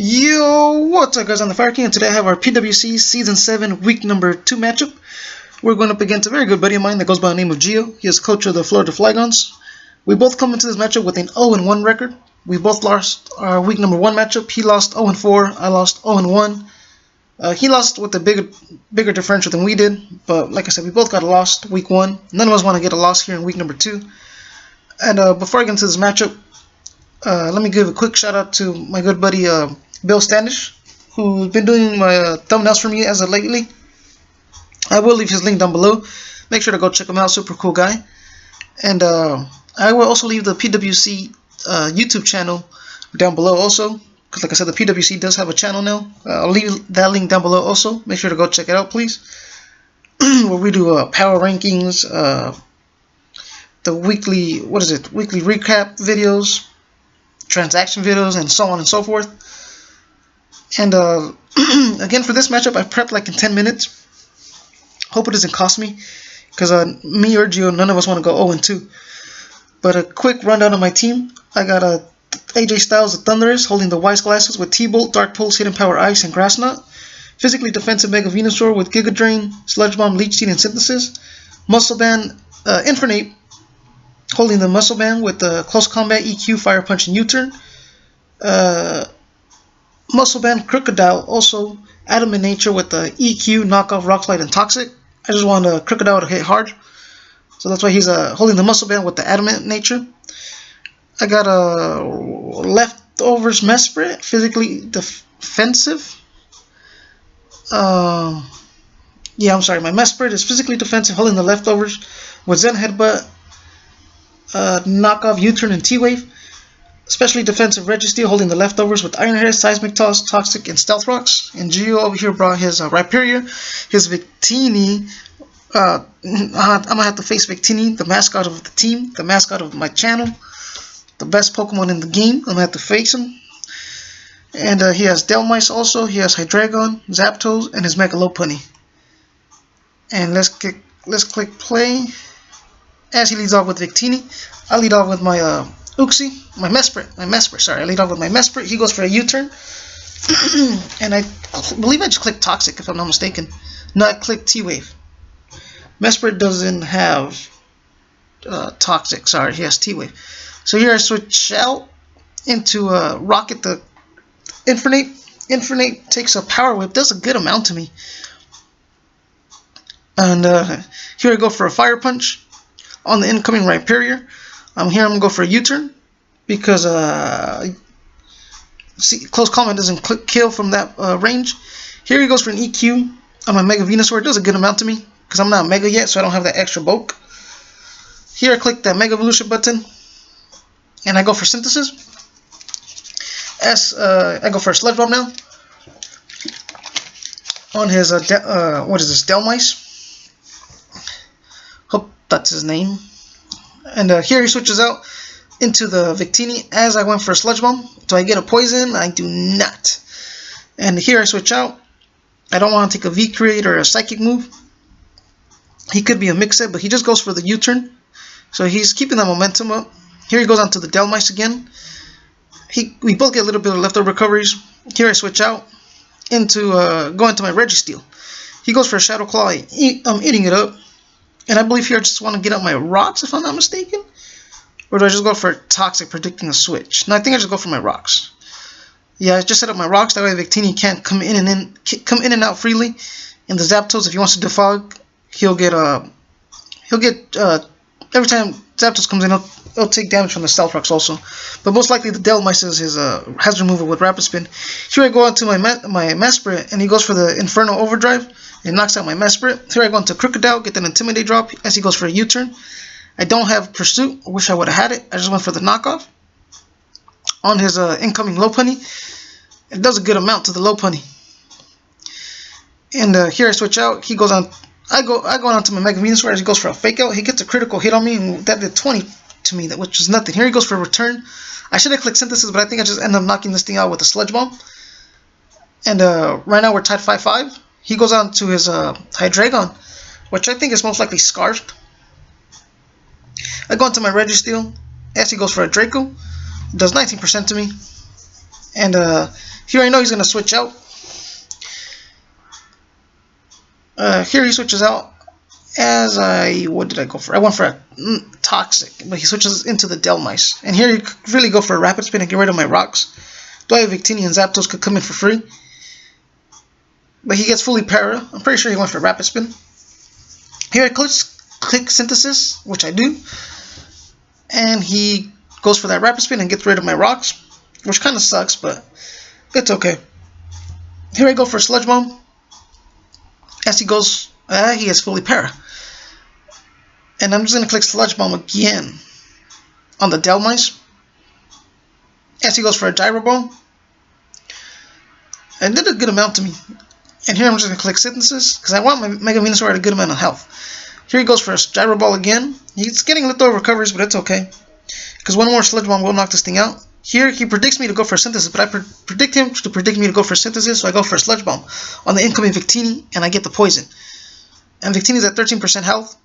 Yo, what's up guys, I'm the Fire King, and today I have our PWC Season 7 Week Number 2 matchup. We're going up against a very good buddy of mine that goes by the name of Gio. He is coach of the F.Flygons. We both come into this matchup with an 0-1 record. We both lost our Week Number 1 matchup. He lost 0-4, I lost 0-1. He lost with a bigger differential than we did, but like I said, we both got a loss Week 1. None of us want to get a loss here in Week Number 2. And before I get into this matchup, let me give a quick shout out to my good buddy Bill Standish, who's been doing my thumbnails for me as of lately. I will leave his link down below. Make sure to go check him out. Super cool guy. And I will also leave the PWC YouTube channel down below also, because like I said, the PWC does have a channel now. I'll leave that link down below also. Make sure to go check it out, please. Where we do power rankings, the weekly recap videos, transaction videos, and so on and so forth. And again, for this matchup, I prepped like in 10 minutes. Hope it doesn't cost me, because me or Gio, none of us want to go 0-2. But a quick rundown of my team. I got AJ Styles, the Thunderous, holding the Wise Glasses with T-Bolt, Dark Pulse, Hidden Power, Ice, and Grass Knot. Physically defensive Mega Venusaur with Giga Drain, Sludge Bomb, Leech Seed, and Synthesis. Muscle Band, Infernape, holding the Muscle Band with the Close Combat, EQ, Fire Punch, and U-Turn. Muscle Band Crocodile, also Adamant Nature with the EQ, Knockoff, Rock Slide, and Toxic. I just want Crocodile to hit hard, so that's why he's holding the Muscle Band with the Adamant Nature. I got a Leftovers Mesprit, physically defensive. Yeah, I'm sorry, my Mesprit is physically defensive, holding the Leftovers with Zen Headbutt, Knockoff, U-Turn, and T-Wave. Especially defensive Registeel, holding the Leftovers with Iron Head, Seismic Toss, Toxic, and Stealth Rocks. And Gio over here brought his Rhyperior, his Victini. I'm gonna have to face Victini, the mascot of the team, the mascot of my channel, the best Pokemon in the game. I'm gonna have to face him. And he has Delmice also. He has Hydreigon, Zapdos, and his Mega Lopunny. And let's click play. As he leads off with Victini, I lead off with my Uxie, my Mesprit, sorry, I lead off with my Mesprit. He goes for a U-turn. And I believe I just clicked Toxic, if I'm not mistaken. No, I clicked T-Wave. Mesprit doesn't have Toxic, sorry, he has T-Wave. So here I switch out into Rocket the Infernape. Infernape takes a Power Whip, does a good amount to me. And here I go for a Fire Punch on the incoming Rhyperior. Here I'm going to go for a U-turn, because Close Combat doesn't kill from that range. Here he goes for an EQ on my Mega Venusaur. It does a good amount to me, because I'm not Mega yet, so I don't have that extra bulk. Here I click that Mega Evolution button, and I go for Synthesis. I go for a Sludge Bomb now on his, what is this, Delmice? Hope that's his name. And here he switches out into the Victini as I went for a Sludge Bomb. Do I get a Poison? I do not. And here I switch out. I don't want to take a V-Create or a Psychic move. He could be a Mix-Up, but he just goes for the U-turn. So he's keeping that momentum up. Here he goes on to the Delmice again. We both get a little bit of leftover recoveries. Here I switch out into going to my Registeel. He goes for a Shadow Claw. I'm eating it up. And I believe here I just want to get out my Rocks, if I'm not mistaken. Or do I just go for Toxic, predicting a switch? No, I think I just go for my Rocks. Yeah, I just set up my Rocks. That way Victini can't come in and out freely. And the Zapdos, if he wants to defog, he'll get every time Zapdos comes in, he'll take damage from the Stealth Rocks also. But most likely the Delmice is his hazard removal with Rapid Spin. Here I go on to my Mesprit, and he goes for the Inferno Overdrive. It knocks out my Mesprit. Here I go into Crocodile, get an Intimidate drop as he goes for a U-turn. I don't have Pursuit. I wish I would have had it. I just went for the knockoff on his incoming Lopunny. It does a good amount to the Lopunny. And here I switch out. He goes on. I go on to my Mega Venusaur as he goes for a Fake Out. He gets a critical hit on me, and that did 20 to me, which is nothing. Here he goes for a Return. I should have clicked Synthesis, but I think I just end up knocking this thing out with a Sludge Bomb. And right now we're tied 5-5. He goes on to his Hydreigon, which I think is most likely Scarfed. I go into my Registeel. As he goes for a Draco. It does 19% to me. And Here I know he's going to switch out. Here he switches out as what did I go for? I went for a Toxic, but he switches into the Delmice. And here you could really go for a Rapid Spin and get rid of my rocks. Though M.Victinis and Zapdos could come in for free. But he gets fully para. I'm pretty sure he went for Rapid Spin. Here I click Synthesis, which I do. And he goes for that Rapid Spin and gets rid of my rocks, which kind of sucks, but it's okay. Here I go for Sludge Bomb. As he goes, he gets fully para. And I'm just going to click Sludge Bomb again on the Delmice. As he goes for a Gyro Ball. And did a good amount to me. And here I'm just going to click Synthesis, because I want my Mega Venusaur at a good amount of health. Here he goes for a Gyro Ball again. He's getting leftover recoveries, but it's okay. Because one more Sludge Bomb will knock this thing out. Here he predicts me to go for Synthesis, but I predict him to predict me to go for Synthesis, so I go for a Sludge Bomb on the incoming Victini, and I get the poison. And Victini's at 13% health.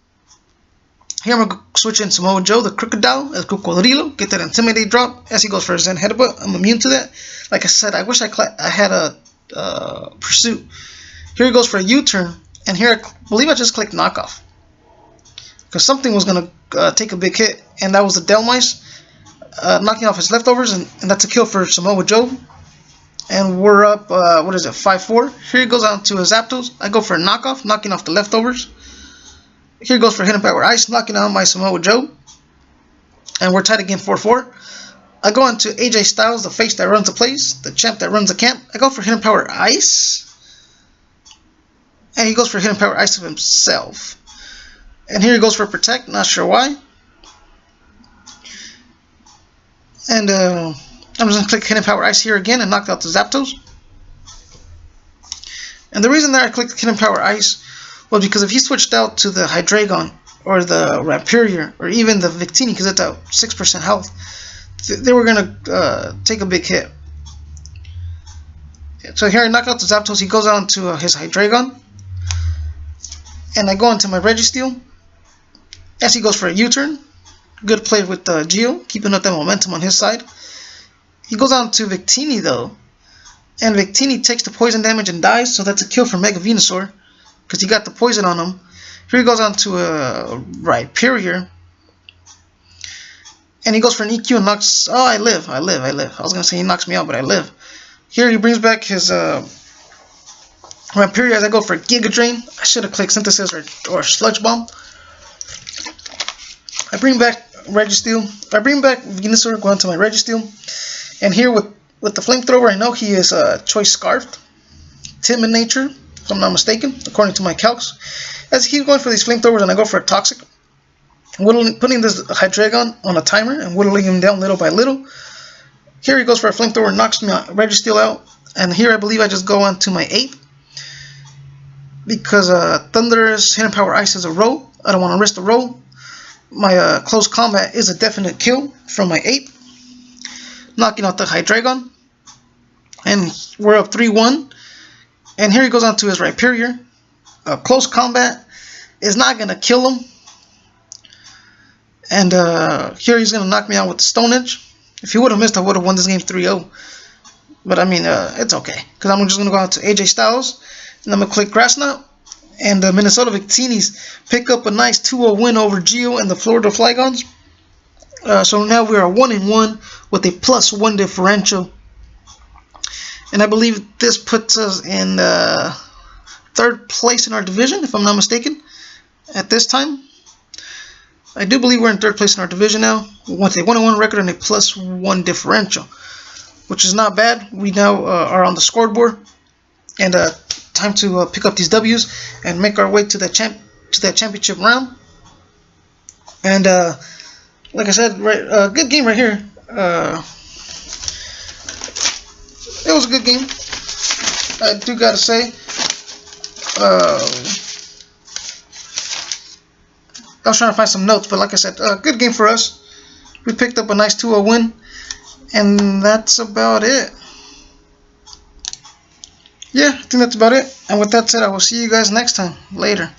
Here I'm going to switch in Samoa Joe, the Crocodile, as Cocodrilo, get that Intimidate drop. As he goes for a Zen Headbutt, I'm immune to that. Like I said, I wish I had a Pursuit. Here he goes for a U-turn, and here I believe I just clicked Knockoff. Because something was going to take a big hit, and that was the Delmice. Knocking off his leftovers, and that's a kill for Samoa Joe. And we're up, 5-4. Here he goes on to a Zapdos. I go for a knockoff, knocking off the leftovers. Here he goes for Hidden Power Ice, knocking out my Samoa Joe. And we're tied again 4-4. I go on to AJ Styles, the face that runs the place, the champ that runs the camp. I go for Hidden Power Ice. And he goes for Hidden Power Ice of himself. And here he goes for Protect, not sure why. And I'm just going to click Hidden Power Ice here again and knock out the Zapdos. And the reason that I clicked Hidden Power Ice was because if he switched out to the Hydreigon or the Rhyperior or even the Victini, because it's at 6% health, they were going to take a big hit. So here I knock out the Zapdos. He goes on to his Hydreigon. And I go into my Registeel. As he goes for a U-turn. Good play with Geo, keeping up that momentum on his side. He goes on to Victini though, and Victini takes the poison damage and dies, so that's a kill for Mega Venusaur, because he got the poison on him. Here he goes on to a Rhyperior, and he goes for an EQ and knocks. Oh, I live. I was gonna say he knocks me out, but I live. Here he brings back his Rhyperior as I go for Giga Drain. I should have clicked Synthesis or Sludge Bomb. I bring back Registeel. I bring back Venusaur, go on to my Registeel. And here with the Flamethrower, I know he is Choice Scarfed. Timid nature, if I'm not mistaken, according to my calcs. As he keeps going for these Flamethrowers, and I go for a Toxic. Putting this Hydreigon on a timer and whittling him down little by little. Here he goes for a Flamethrower, knocks my Registeel out. And here I believe I just go on to my 8. Because Thunderous Hidden Power Ice is a roll. I don't want to risk the roll. My Close Combat is a definite kill from my 8. Knocking out the Hydreigon. And we're up 3-1. And here he goes on to his Rhyperior. Close Combat is not going to kill him. And here he's going to knock me out with the Stone Edge. If he would have missed, I would have won this game 3-0. But I mean, it's okay. Because I'm just going to go out to AJ Styles. And I'm going to click Grass Knot. And the Minnesota Victinis pick up a nice 2-0 win over Geo and the Florida Flygons. So now we are 1-1 with a +1 differential. And I believe this puts us in 3rd place in our division, if I'm not mistaken, at this time. I do believe we're in 3rd place in our division now, with a 1-1 record and a +1 differential, which is not bad. We now are on the scoreboard, and time to pick up these W's and make our way to that championship round. And like I said, good game right here. It was a good game, I do gotta say. I was trying to find some notes, but like I said, good game for us. We picked up a nice 2-0 win, and that's about it. Yeah, I think that's about it. And with that said, I will see you guys next time. Later.